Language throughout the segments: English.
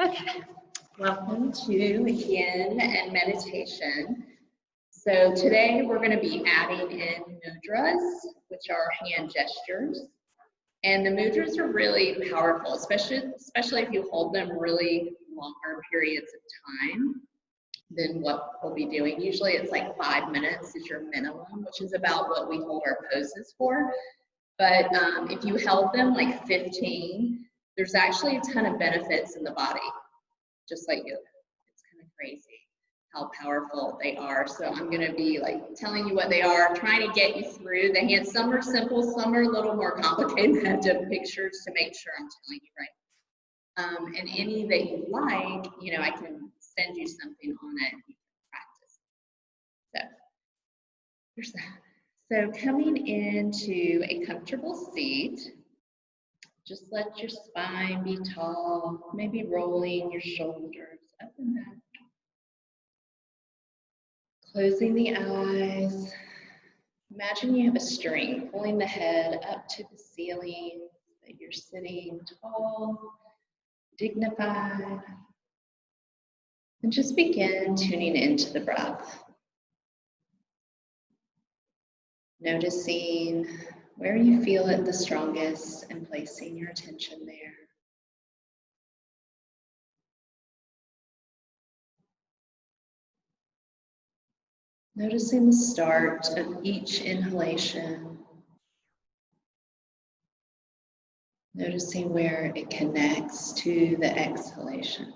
Okay, welcome to Yin and Meditation. So today we're going to be adding in mudras, which are hand gestures. And the mudras are really powerful, especially if you hold them really longer periods of time than what we'll be doing. Usually it's like 5 minutes is your minimum, which is about what we hold our poses for. But if you held them like 15, there's actually a ton of benefits in the body, just like yoga. It's kind of crazy how powerful they are. So I'm going to be like telling you what they are, trying to get you through the hands. Some are simple, some are a little more complicated. I have to have pictures to make sure I'm telling you right. And any that you like, I can send you something on it and you can practice. So here's that. So coming into a comfortable seat, just let your spine be tall, maybe rolling your shoulders up and back. Closing the eyes. Imagine you have a string pulling the head up to the ceiling, that you're sitting tall, dignified. And just begin tuning into the breath. Noticing where you feel it the strongest and placing your attention there. Noticing the start of each inhalation. Noticing where it connects to the exhalation.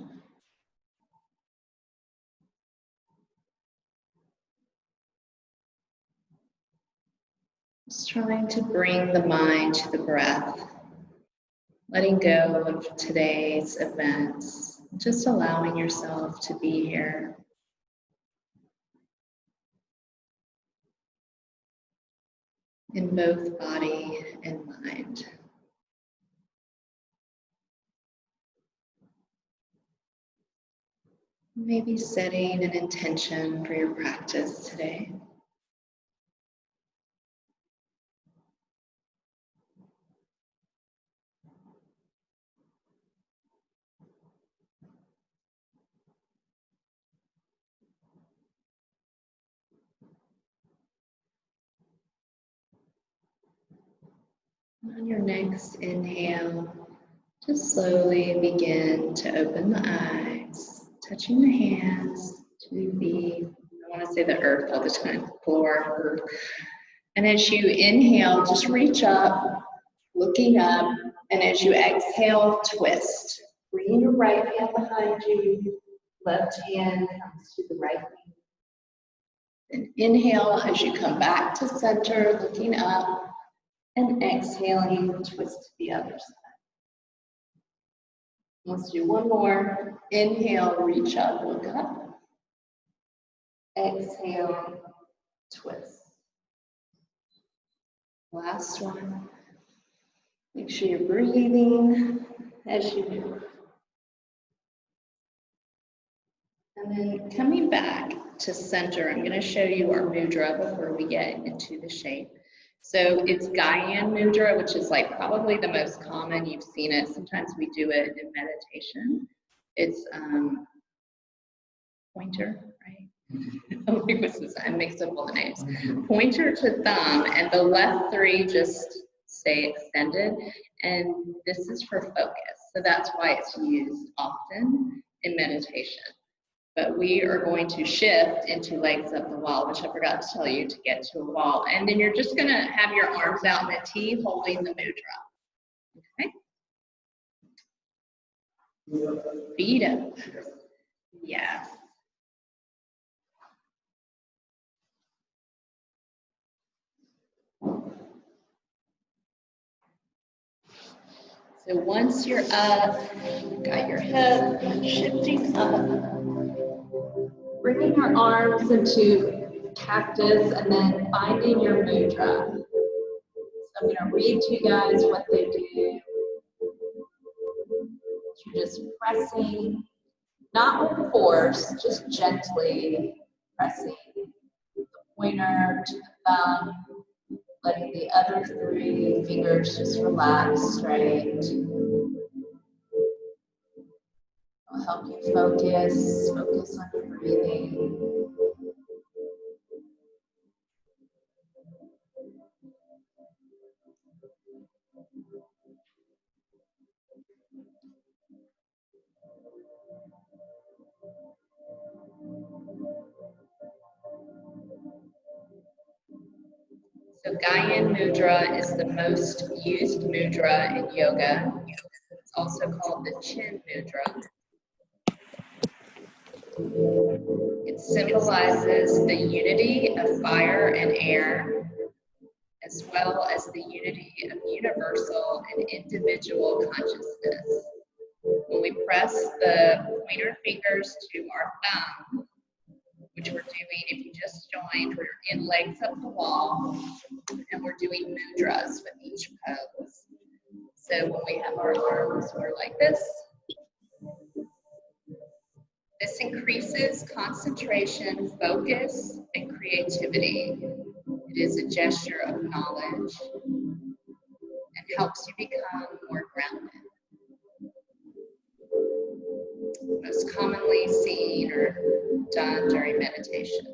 Just trying to bring the mind to the breath, letting go of today's events, just allowing yourself to be here. In both body and mind. Maybe setting an intention for your practice today. On your next inhale, just slowly begin to open the eyes, touching the hands to the, I want to say the earth all the time, floor, earth. And as you inhale, just reach up, looking up, and as you exhale, twist. Bring your right hand behind you, left hand comes to the right knee. And inhale as you come back to center, looking up, and exhaling, twist to the other side. Let's do one more. Inhale, reach up, look up. Exhale, twist. Last one. Make sure you're breathing as you do. And then coming back to center, I'm going to show you our mudra before we get into the shape. So it's Yin Mudra, which is like probably the most common. You've seen it. Sometimes we do it in meditation. It's pointer, right? I mixed up all the names. Pointer to thumb, and the left three just stay extended. And this is for focus. So that's why it's used often in meditation. But we are going to shift into legs up the wall, which I forgot to tell you to get to a wall. And then you're just going to have your arms out in a T holding the mudra. Okay? Feet up. Yes. So once you're up, got your head shifting up, bringing your arms into cactus and then finding your mudra. So I'm going to read to you guys what they do. You're just pressing, not with force, just gently pressing the pointer to the thumb, letting the other three fingers just relax straight. help you focus on your breathing. So Gyan Mudra is the most used mudra in yoga. It's also called the Chin Mudra. It symbolizes the unity of fire and air, as well as the unity of universal and individual consciousness. When we press the pointer fingers to our thumb, which we're doing, if you just joined, we're in legs up the wall, and we're doing mudras with each pose. So when we have our arms, we're like this. This increases concentration, focus, and creativity. It is a gesture of knowledge and helps you become more grounded. Most commonly seen or done during meditation.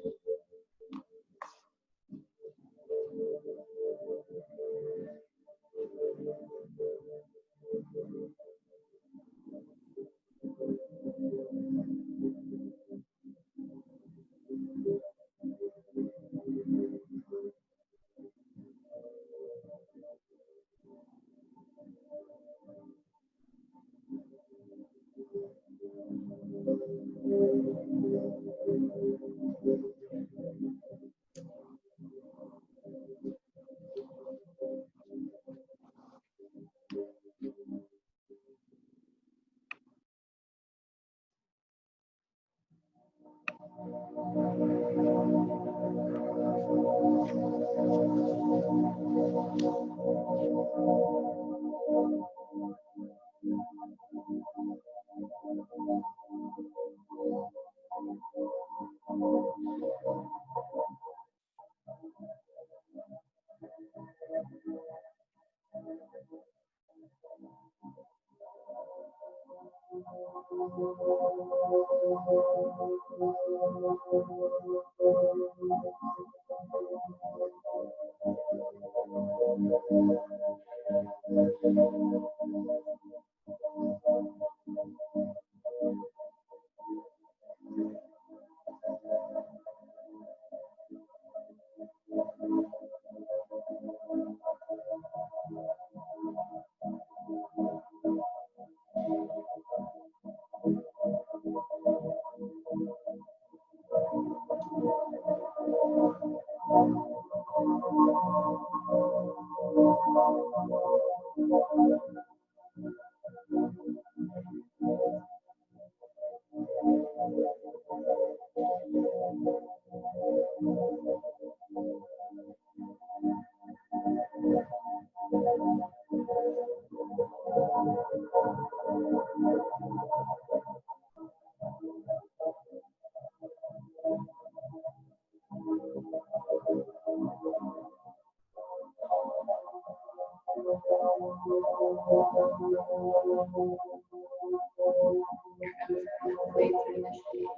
Halfway through the shape.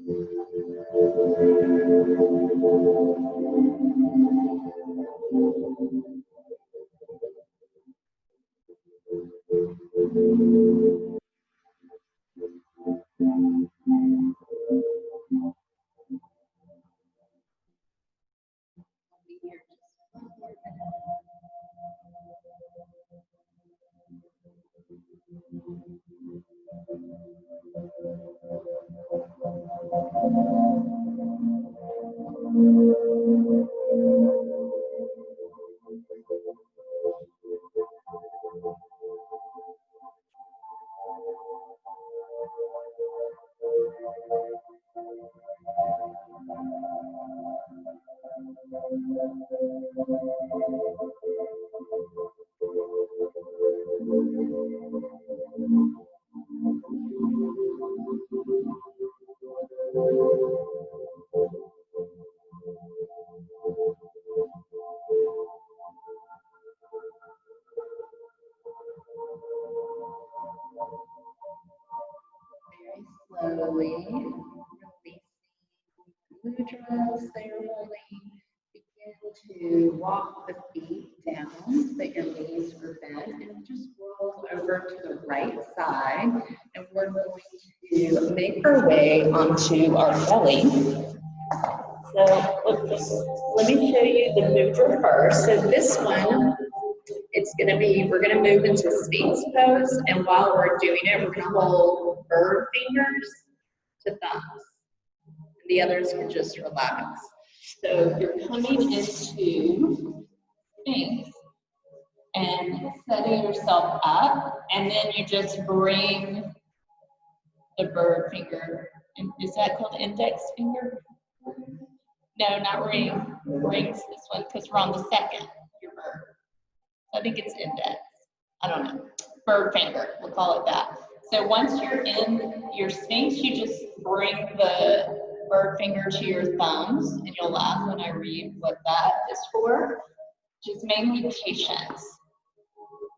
Very slowly releasing mudras that you're holding. Begin to walk the feet down so that your knees are bent and just roll over to the right side. And we're going to make our way onto our belly. So let me show you the mudra first. So this one, we're going to move into Sphinx pose, and while we're doing it, we're going to hold bird fingers to thumbs. And the others can just relax. So you're coming into Sphinx and setting yourself up, and then you just bring the bird finger. Is that called index finger? No, not ring. Ring's this one because we're on the second, your bird. I think it's index. I don't know. Bird finger, we'll call it that. So once you're in your Sphinx, you just bring the bird finger to your thumbs, and you'll laugh when I read what that is for, which is mainly patience,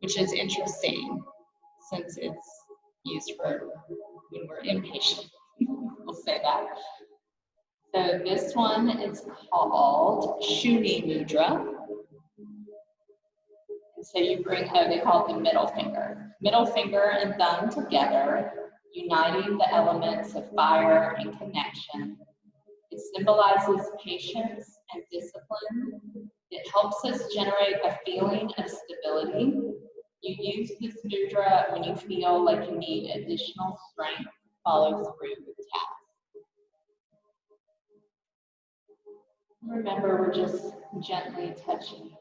which is interesting since it's used for when we're impatient. We'll say that. So this one is called Shuni Mudra. So you bring, they call it the middle finger. Middle finger and thumb together, uniting the elements of fire and connection. It symbolizes patience and discipline. It helps us generate a feeling of stability. You use this mudra when you feel like you need additional strength to follow through with tasks. Remember, we're just gently touching.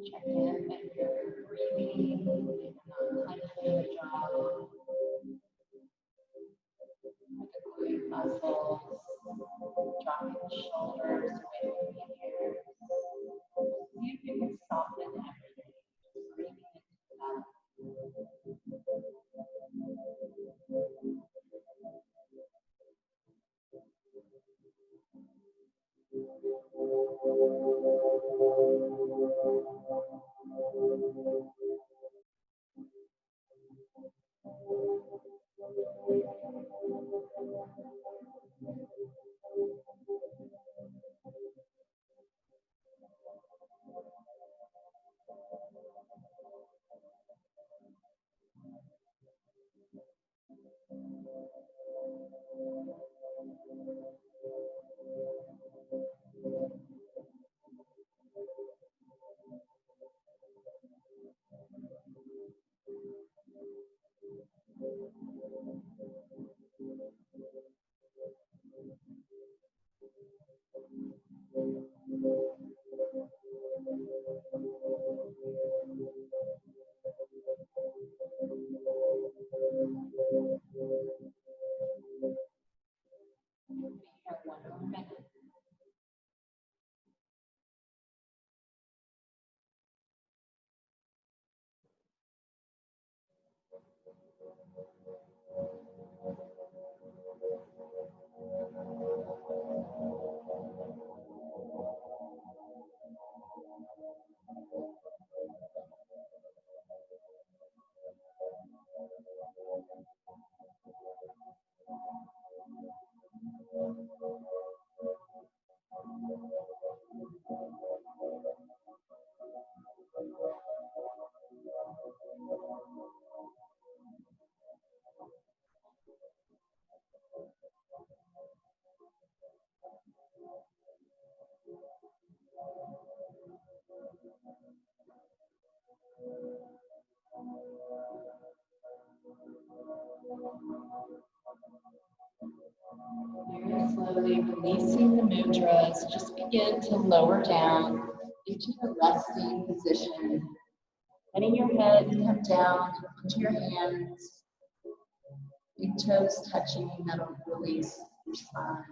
Check in that you're breathing, not clenching the jaw, the glute muscles, dropping the Very slowly releasing the mudras, just begin to lower down into a resting position. Letting your head come down into your hands, big toes touching, that'll release your spine.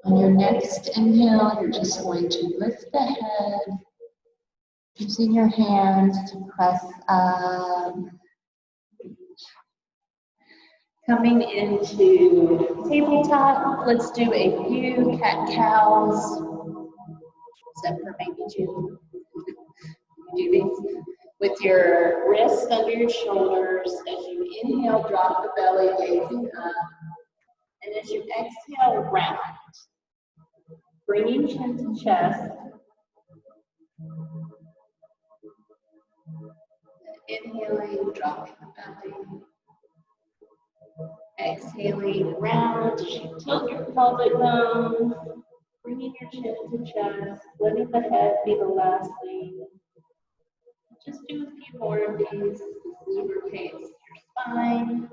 On your next inhale, you're just going to lift the head, using your hands to press up. Coming into tabletop, let's do a few cat-cows, except for maybe June. Do these with your wrists under your shoulders. As you inhale, drop the belly, gazing up. And as you exhale, round. Bringing chin to chest. Inhaling, dropping the belly. Exhaling, round. As you tilt your pelvic bones. Bringing your chin to chest. Letting the head be the last thing. Just do a few more of these. Lubricates your spine.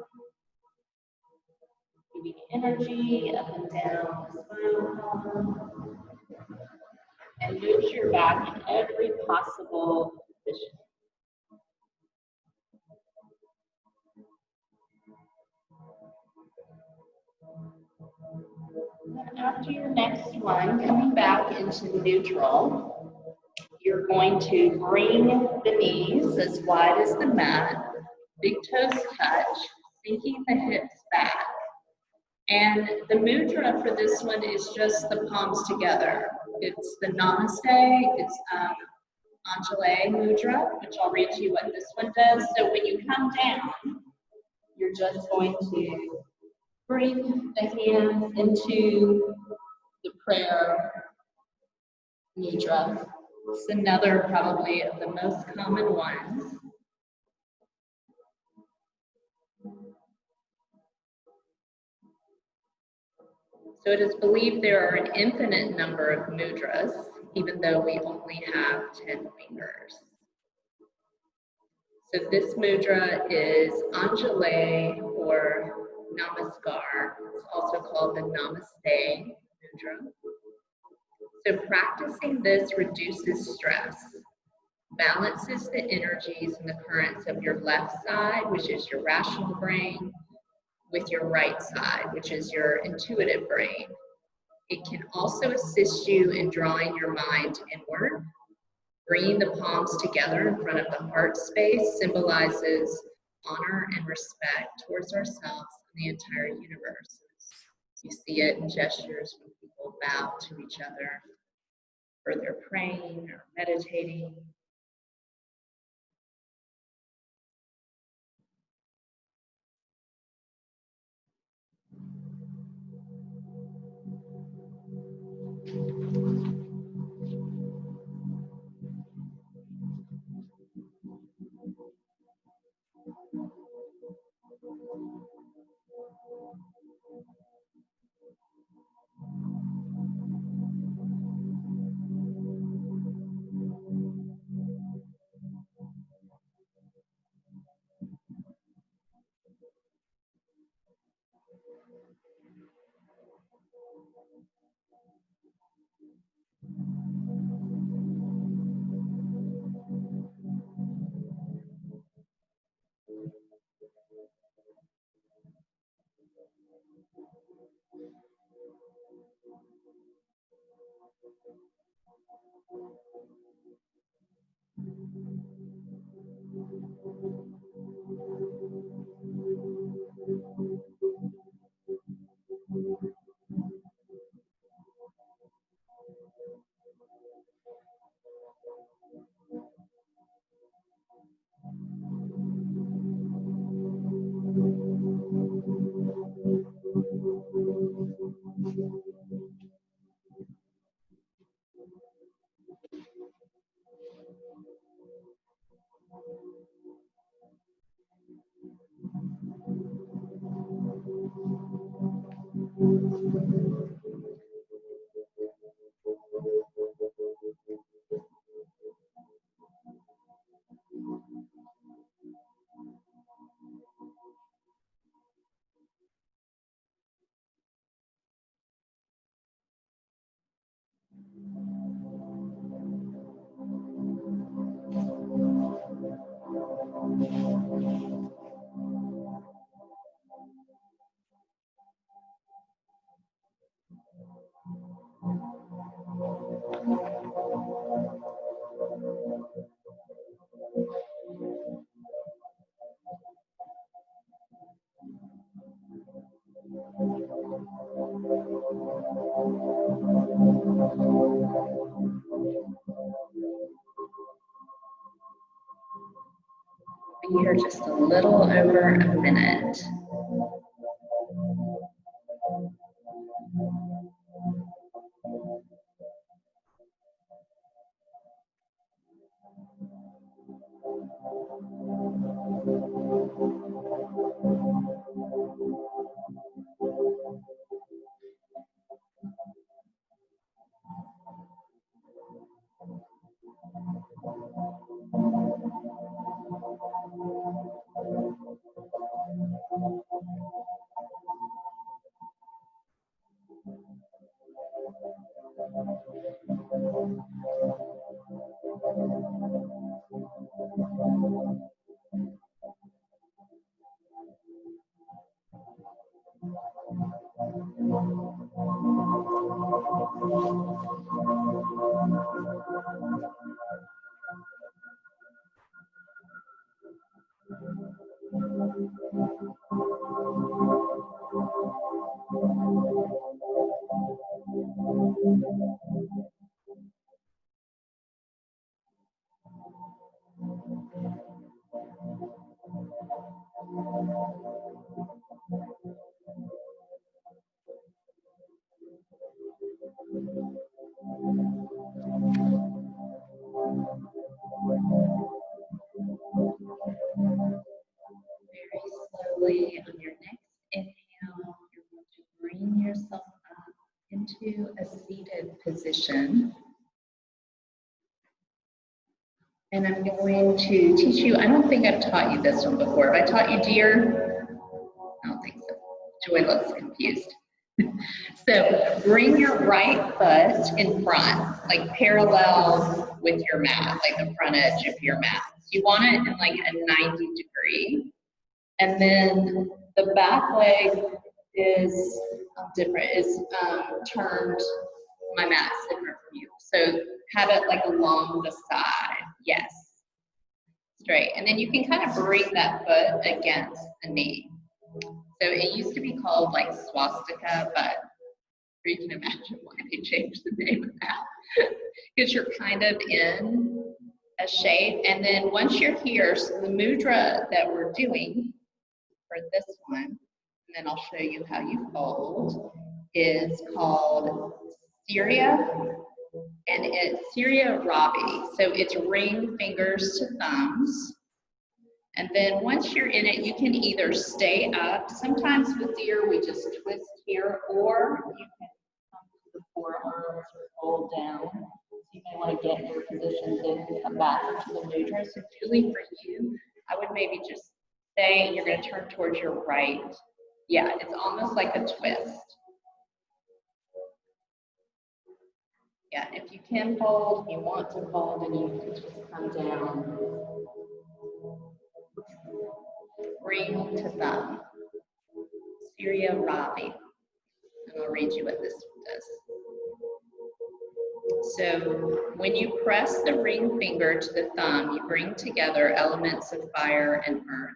Giving energy up and down the spinal column. And moves your back in every possible position. And after your next one, coming back into neutral, you're going to bring the knees as wide as the mat, big toes touch, sinking the hips back. And the mudra for this one is just the palms together. It's the Namaste, it's Anjali mudra, which I'll read to you what this one does. So when you come down, you're just going to bring the hands into the prayer mudra. It's another probably of the most common ones. So it is believed there are an infinite number of mudras, even though we only have 10 fingers. So this mudra is Anjali or Namaskar. It's also called the Namaste mudra. So practicing this reduces stress, balances the energies and the currents of your left side, which is your rational brain, with your right side, which is your intuitive brain. It can also assist you in drawing your mind inward. Bringing the palms together in front of the heart space symbolizes honor and respect towards ourselves and the entire universe. You see it in gestures when people bow to each other, or they're praying or meditating. Be here just a little over a minute. into a seated position. And I'm going to teach you, I don't think I've taught you this one before. Have I taught you deer? I don't think so. Joy looks confused. So bring your right foot in front, like parallel with your mat, like the front edge of your mat. So you want it in like a 90 degree. And then the back leg is different, turned, my mat's different from you. So have it like along the side, yes, straight. And then you can kind of bring that foot against the knee. So it used to be called like swastika, but you can imagine why they changed the name of that. Because you're kind of in a shape. And then once you're here, so the mudra that we're doing for this one, and then I'll show you how you fold, is called Surya, and it's Surya Ravi. So it's ring fingers to thumbs. And then once you're in it, you can either stay up. Sometimes with deer, we just twist here, or you can come to the forearms or fold down. So you may want to get in your position, then come back into the mudra. So really for you, I would maybe just stay, and you're going to turn towards your right. Yeah, it's almost like a twist. Yeah, if you can fold, if you want to fold, then you can just come down. Ring to thumb. Surya Ravi. And I'll read you what this does. So when you press the ring finger to the thumb, you bring together elements of fire and earth.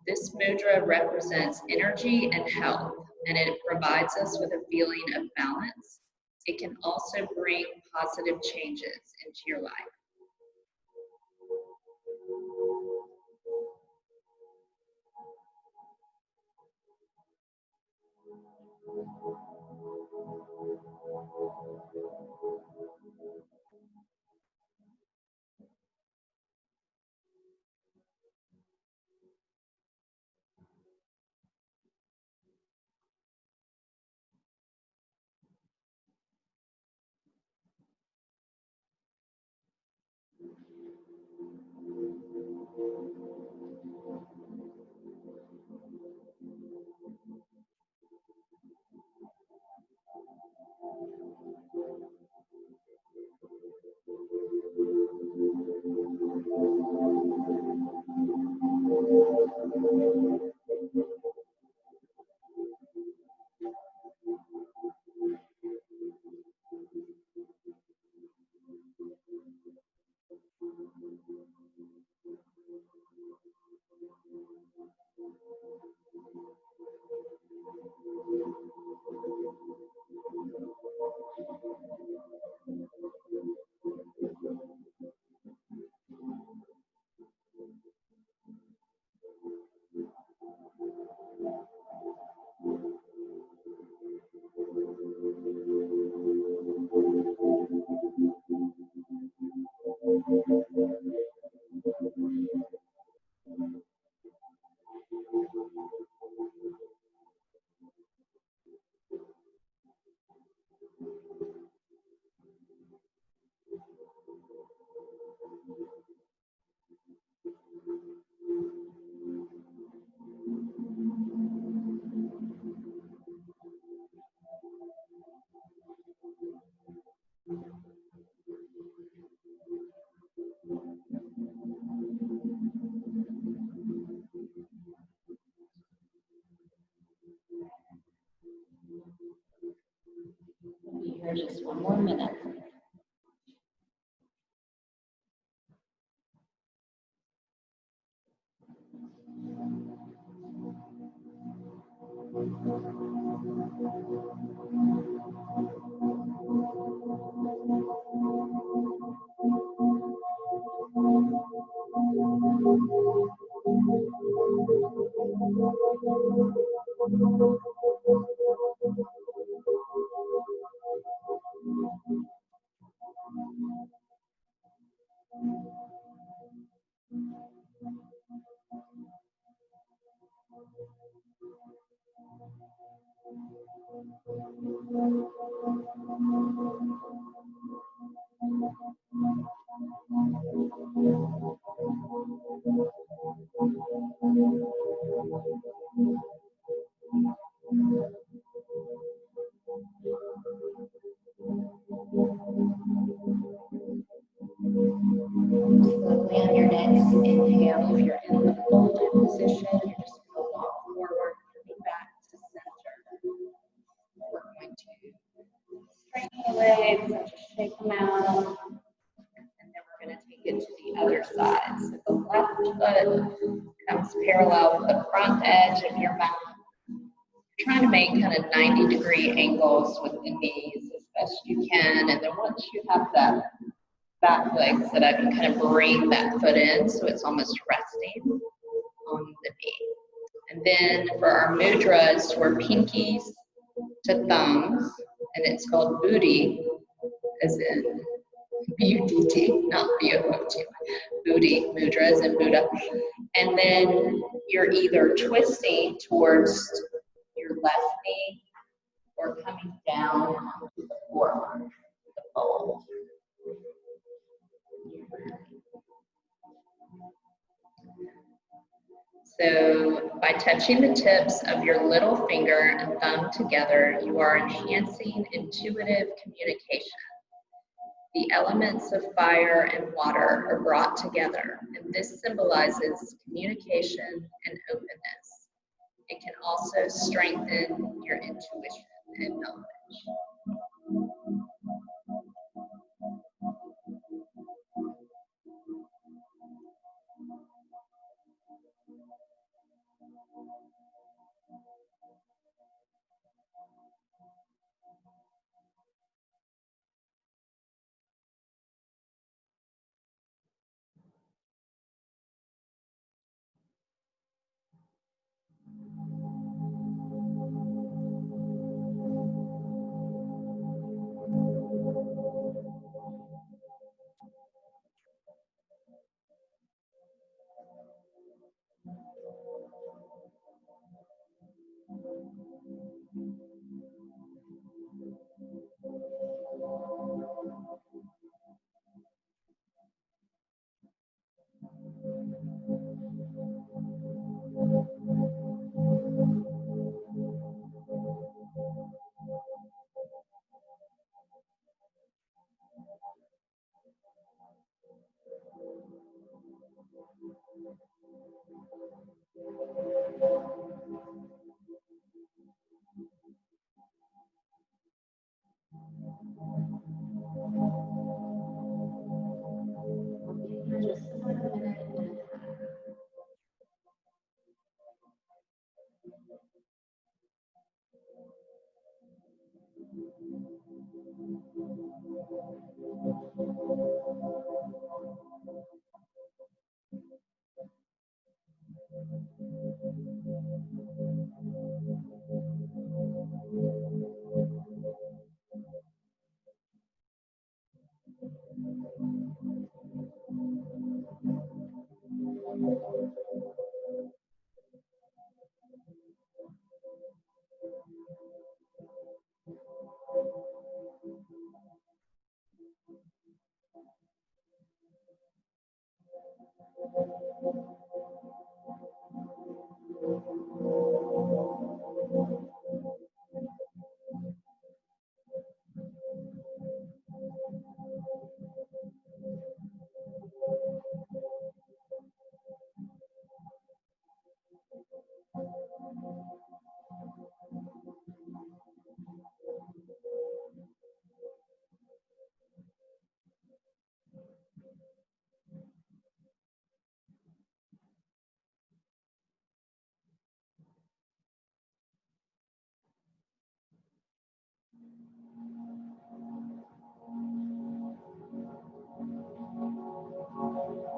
This mudra represents energy and health, and it provides us with a feeling of balance. It can also bring positive changes into your life. We'll be here just one more minute. Slowly on your next inhale, if you're in the folded position, you're just going to walk forward, coming back to center. We're going to straighten the legs and just shake them out. And then we're going to take it to the other side. So the left foot comes parallel with the front edge of your mat. You're trying to make kind of 90-degree angles with the knees as best you can. And then once you have that back leg set up, you kind of bring that foot in so it's almost resting on the knee. And then for our mudras, we're pinkies to thumbs, and it's called booty, as in B-U-D-T, not B-O-O-T, booty, mudra as in Buddha. And then you're either twisting towards your left knee or coming down onto the forearm, the fold. So by touching the tips of your little finger and thumb together, you are enhancing intuitive communication. The elements of fire and water are brought together, and this symbolizes communication and openness. It can also strengthen your intuition and knowledge. Just another minute and a half.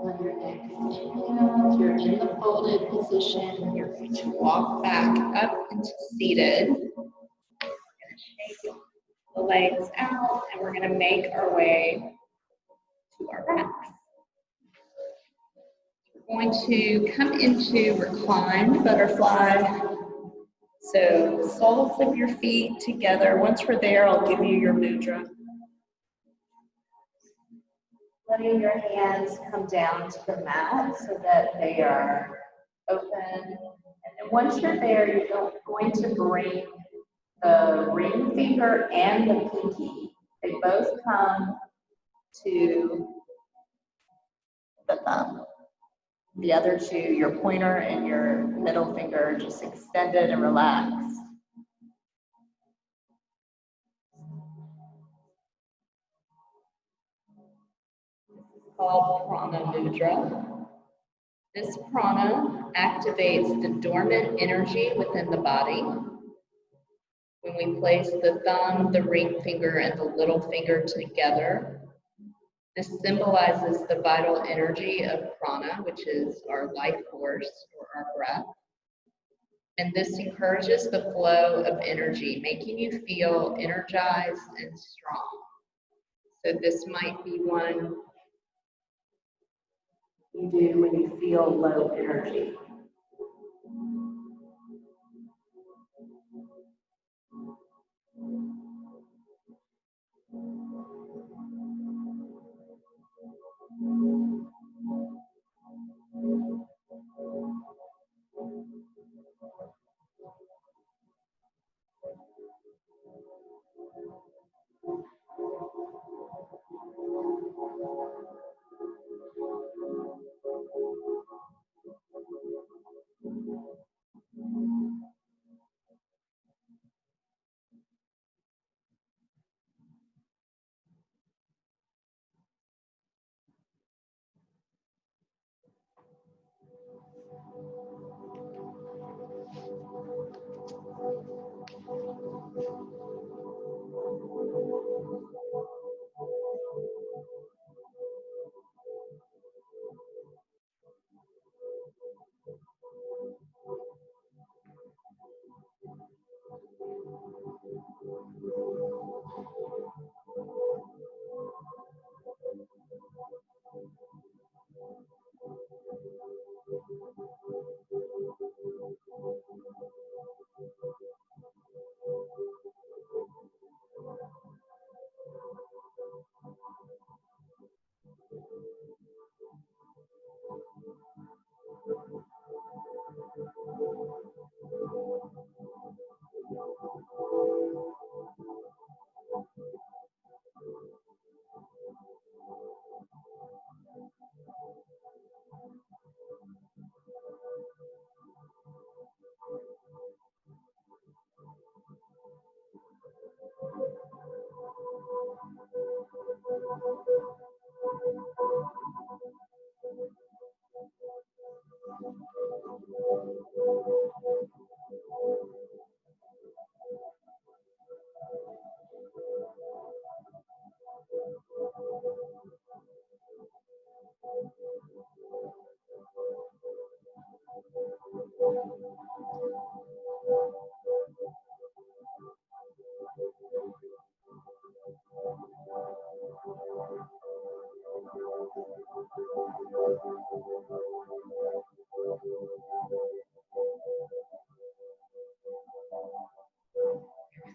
On your next inhale, if you're in the folded position, you're going to walk back up into seated. We're going to shake the legs out, and we're going to make our way to our backs. We're going to come into reclined butterfly. So soles of your feet together. Once we're there, I'll give you your mudra. letting your hands come down to the mat so that they are open. And then once you're there, you're going to bring the ring finger and the pinky. They both come to the thumb. The other two, your pointer and your middle finger, just extended and relaxed. Called Prana Mudra. This prana activates the dormant energy within the body. When we place the thumb, the ring finger, and the little finger together, this symbolizes the vital energy of prana, which is our life force or our breath. And this encourages the flow of energy, making you feel energized and strong. So this might be one you do when you feel low energy.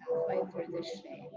Halfway through the shape.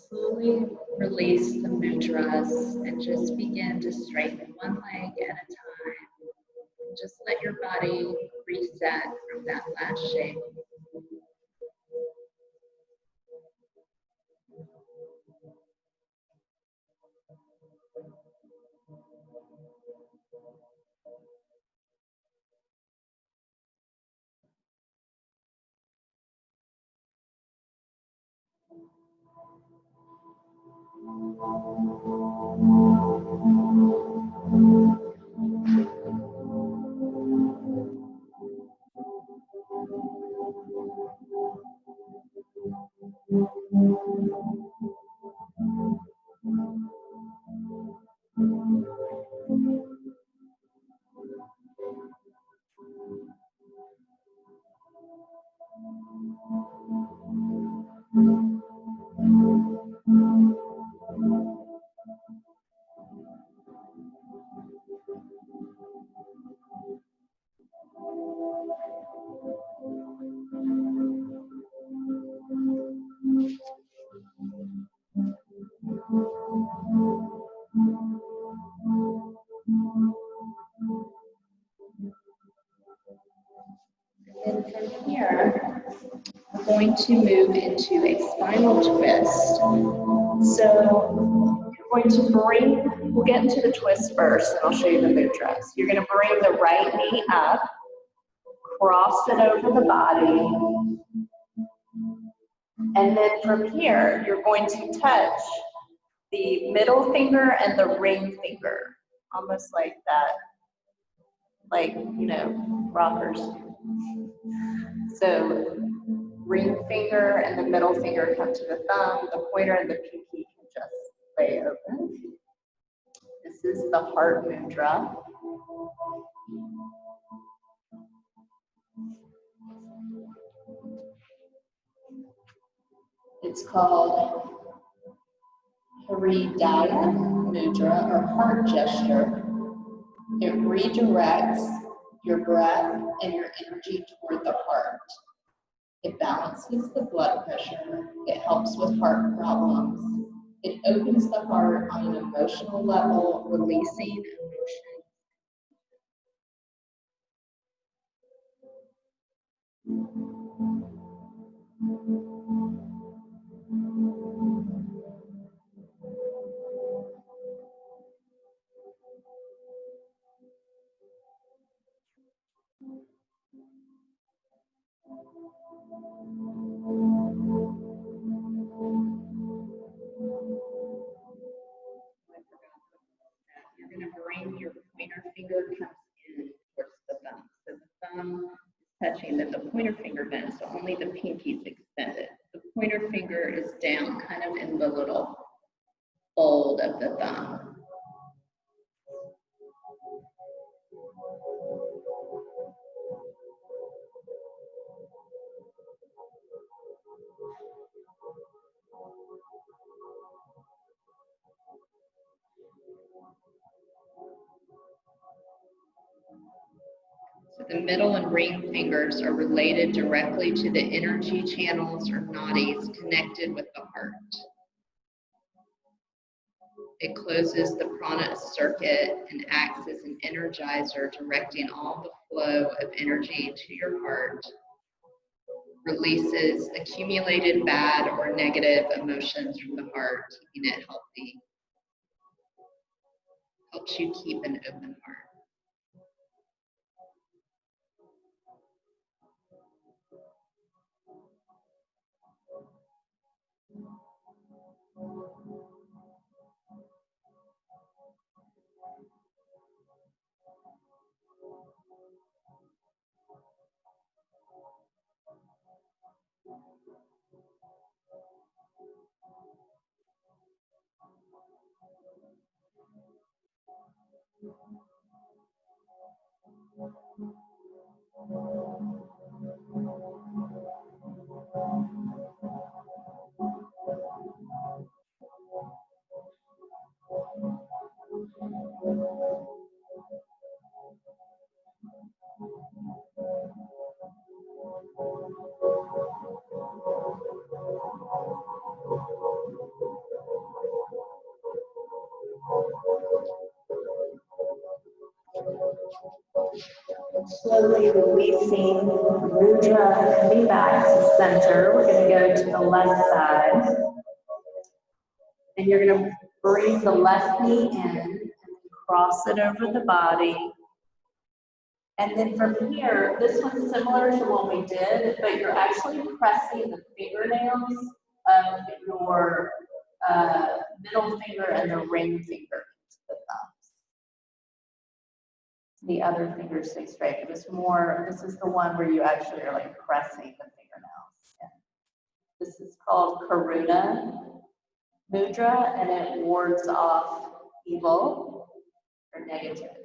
Slowly release the mudras and just begin to straighten one leg at a time. Just let your body reset from that last shape. And from here, we're going to move into a spinal twist. So you're going to bring, we'll get into the twist first, and I'll show you the mudras. You're going to bring the right knee up, cross it over the body, and then from here, you're going to touch the middle finger and the ring finger, almost like that, like, you know, rockers. So ring finger and the middle finger come to the thumb, the pointer and the pinky can just lay open. This is the heart mudra. It's called Hridaya Mudra, or heart gesture. It redirects your breath and your energy toward the heart. It balances the blood pressure. It helps with heart problems. It opens the heart on an emotional level, releasing emotion. You're going to bring your pointer finger comes in towards the thumb. So the thumb is touching, then the pointer finger bends, so only the pinky is extended. The pointer finger is down, kind of in the little fold of the thumb. So the middle and ring fingers are related directly to the energy channels or nadis connected with the heart. It closes the prana circuit and acts as an energizer, directing all the flow of energy to your heart. Releases accumulated bad or negative emotions from the heart, keeping it healthy. Helps you keep an open heart. Slowly releasing mudra, coming back to center. We're going to go to the left side. And you're going to bring the left knee in and cross it over the body. And then from here, this one's similar to what we did, but you're actually pressing the fingernails of your middle finger and the ring finger into the thumbs. The other fingers stay straight, but it's more, this is the one where you actually are like pressing the fingernails in. This is called Karuna Mudra, and it wards off evil or negativity.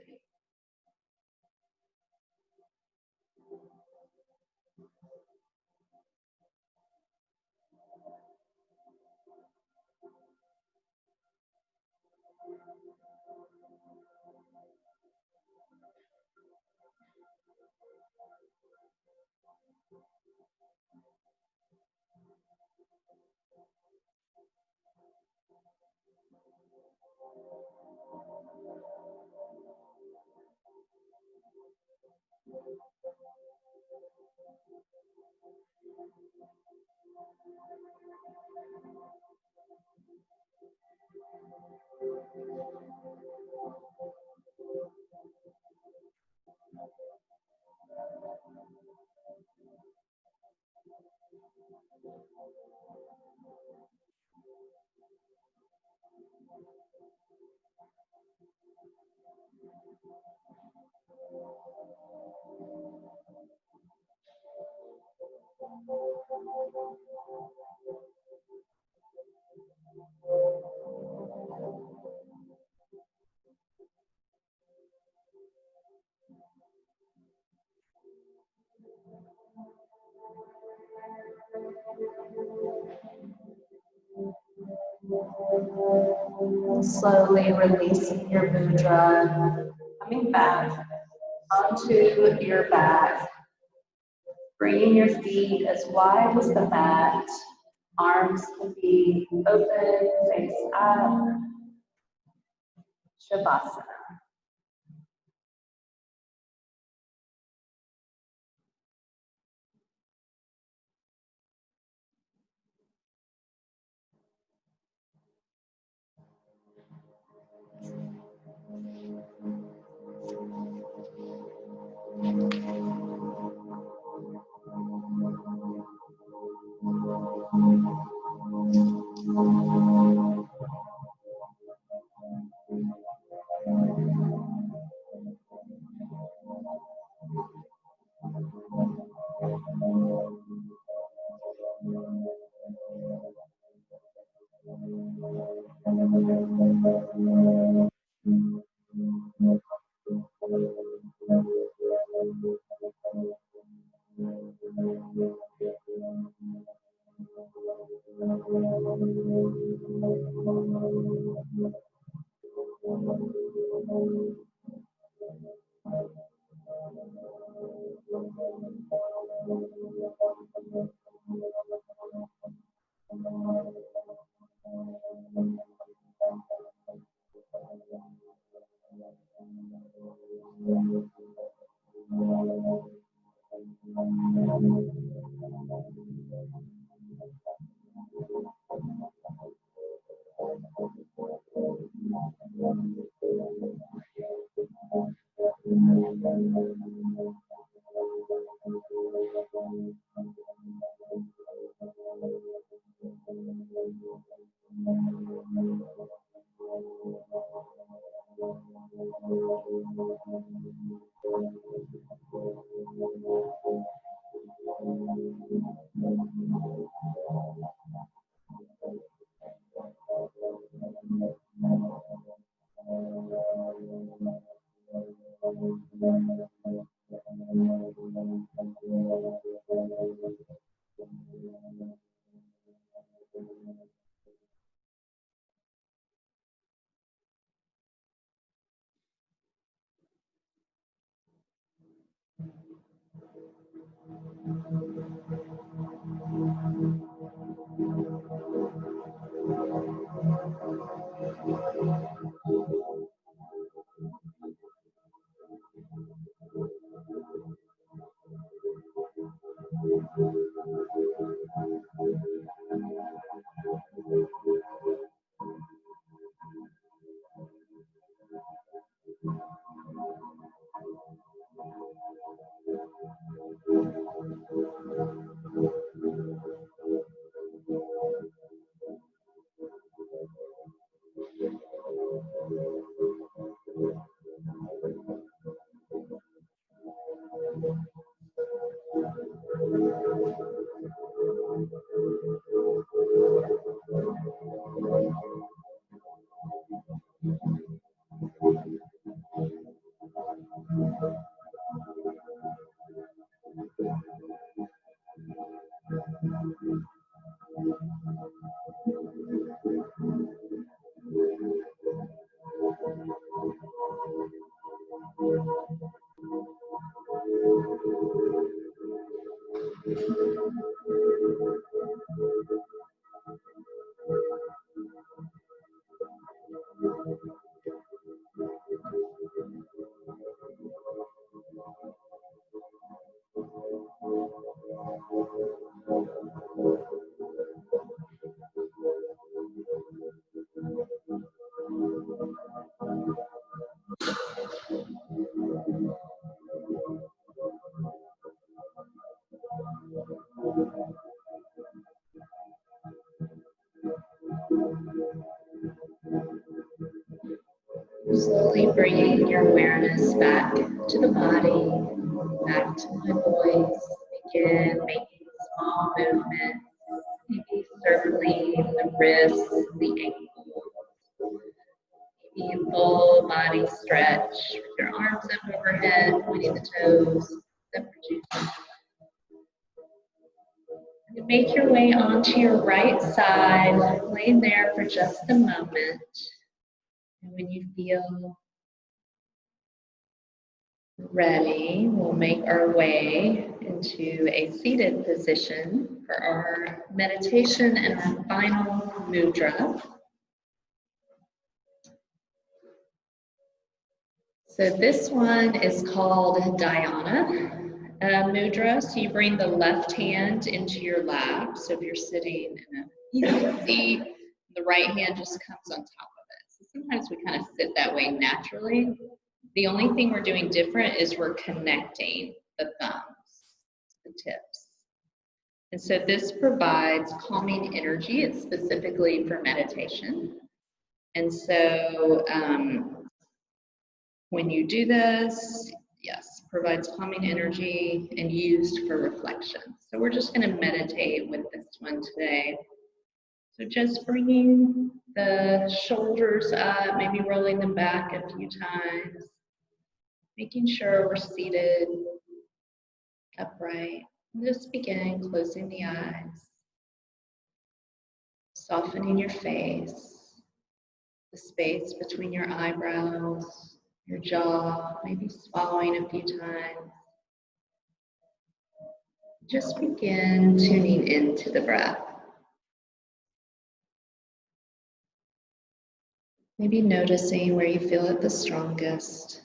Slowly releasing your mudra, coming back onto your back, bringing your feet as wide as the mat, arms can be open, face up, Shavasana. Slowly bringing your awareness back to the body, back to my voice. Begin making small movements, maybe circling the wrists, the ankles, maybe a full body stretch with your arms up overhead, pointing the toes, the juices. And make your way onto your right side, lay there for just a moment. And when you feel ready, we'll make our way into a seated position for our meditation and our final mudra. So this one is called Dhyana mudra. So you bring the left hand into your lap. So if you're sitting in a easy seat, the right hand just comes on top of it. So sometimes we kind of sit that way naturally. The only thing we're doing different is we're connecting the thumbs, the tips. And so this provides calming energy. It's specifically for meditation. And so when you do this, yes, provides calming energy and used for reflection. So we're just going to meditate with this one today. So just bringing the shoulders up, maybe rolling them back a few times. Making sure we're seated upright. And just begin closing the eyes, softening your face, the space between your eyebrows, your jaw, maybe swallowing a few times. Just begin tuning into the breath. Maybe noticing where you feel it the strongest.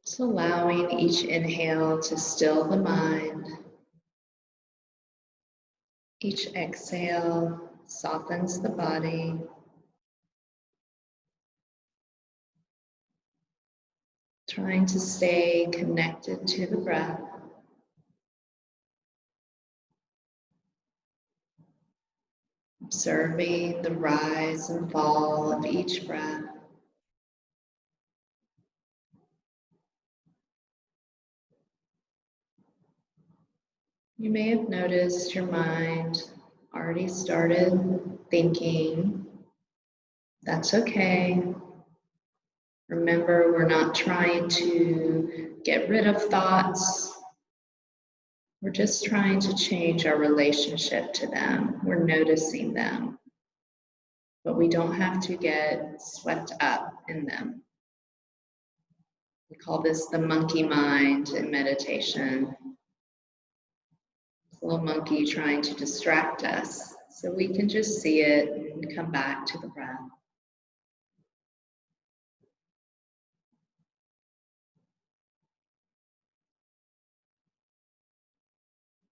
Just allowing each inhale to still the mind. Each exhale softens the body. Trying to stay connected to the breath. Observing the rise and fall of each breath. You may have noticed your mind already started thinking That's okay. Remember, we're not trying to get rid of thoughts. We're just trying to change our relationship to them. We're noticing them, but we don't have to get swept up in them. We call this the monkey mind in meditation. It's a little monkey trying to distract us, so we can just see it and come back to the breath.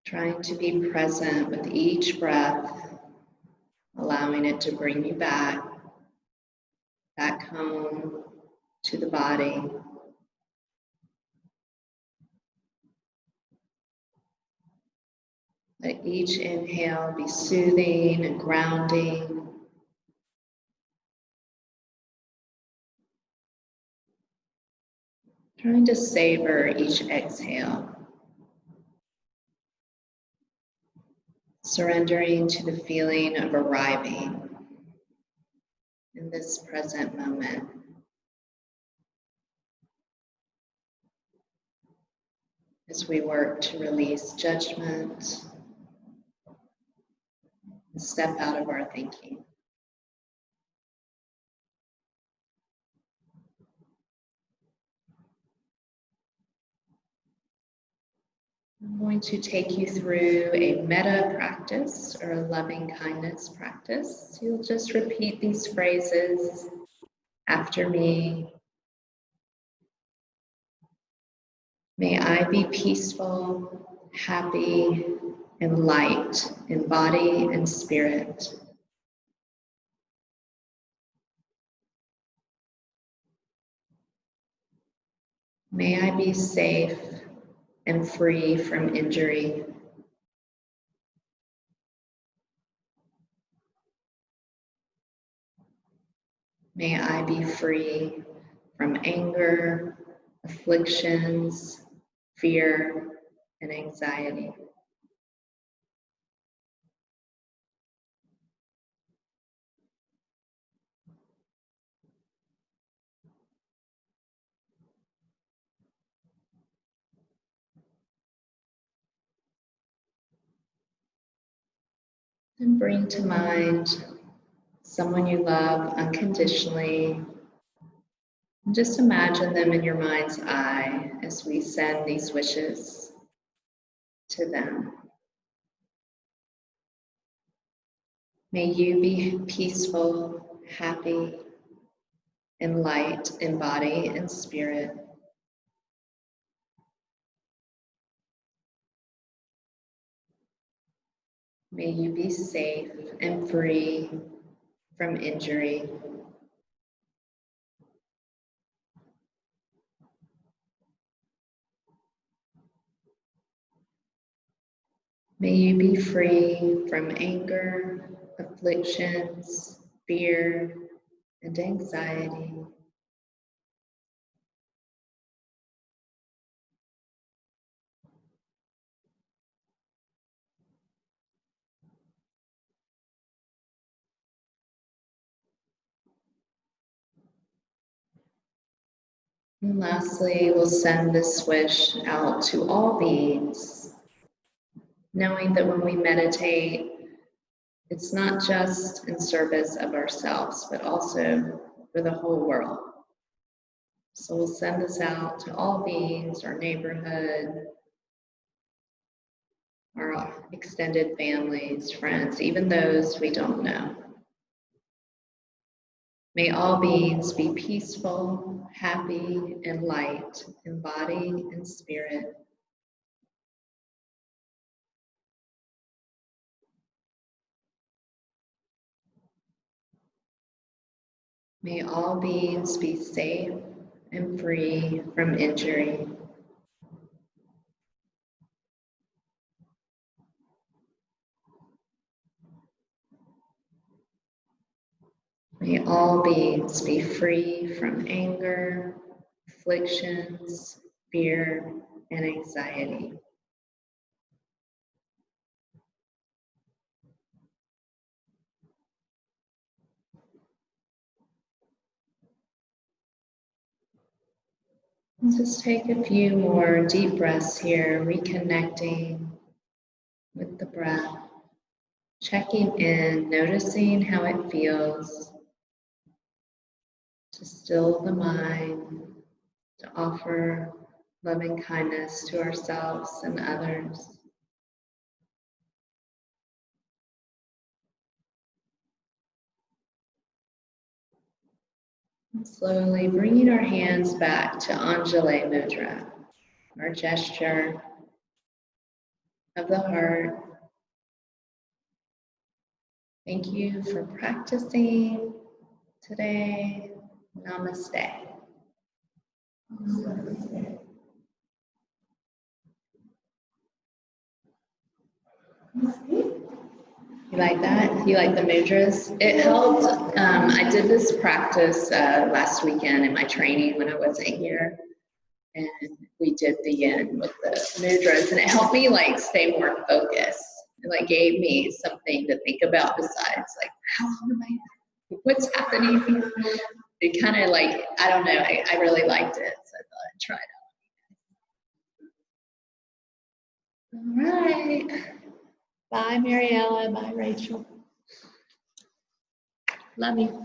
Trying to be present with each breath, allowing it to bring you back home to the body. Let each inhale be soothing and grounding. Trying to savor each exhale. Surrendering to the feeling of arriving in this present moment. As we work to release judgment and step out of our thinking. I'm going to take you through a metta practice or a loving kindness practice. You'll just repeat these phrases after me. May I be peaceful, happy, and light in body and spirit. May I be safe and free from injury. May I be free from anger, afflictions, fear, and anxiety. And bring to mind someone you love unconditionally. And just imagine them in your mind's eye as we send these wishes to them. May you be peaceful, happy, and light in body and spirit. May you be safe and free from injury. May you be free from anger, afflictions, fear, and anxiety. And lastly, we'll send this wish out to all beings, knowing that when we meditate, it's not just in service of ourselves, but also for the whole world. So we'll send this out to all beings, our neighborhood, our extended families, friends, even those we don't know. May all beings be peaceful, happy, and light in body and spirit. May all beings be safe and free from injury. May all beings be free from anger, afflictions, fear, and anxiety. And just take a few more deep breaths here, reconnecting with the breath, checking in, noticing how it feels to still the mind, to offer loving kindness to ourselves and others. And slowly bringing our hands back to Anjali Mudra, our gesture of the heart. Thank you for practicing today. Namaste. You like that? You like the mudras? It helped. I did this practice last weekend in my training when I wasn't here. And we did the yin with the mudras, and it helped me like stay more focused. It like gave me something to think about besides like, how long am I, what's happening here? It kind of like, I don't know, I really liked it, so I thought I'd try it out. All right. Bye, Mariella. Bye, Rachel. Love you.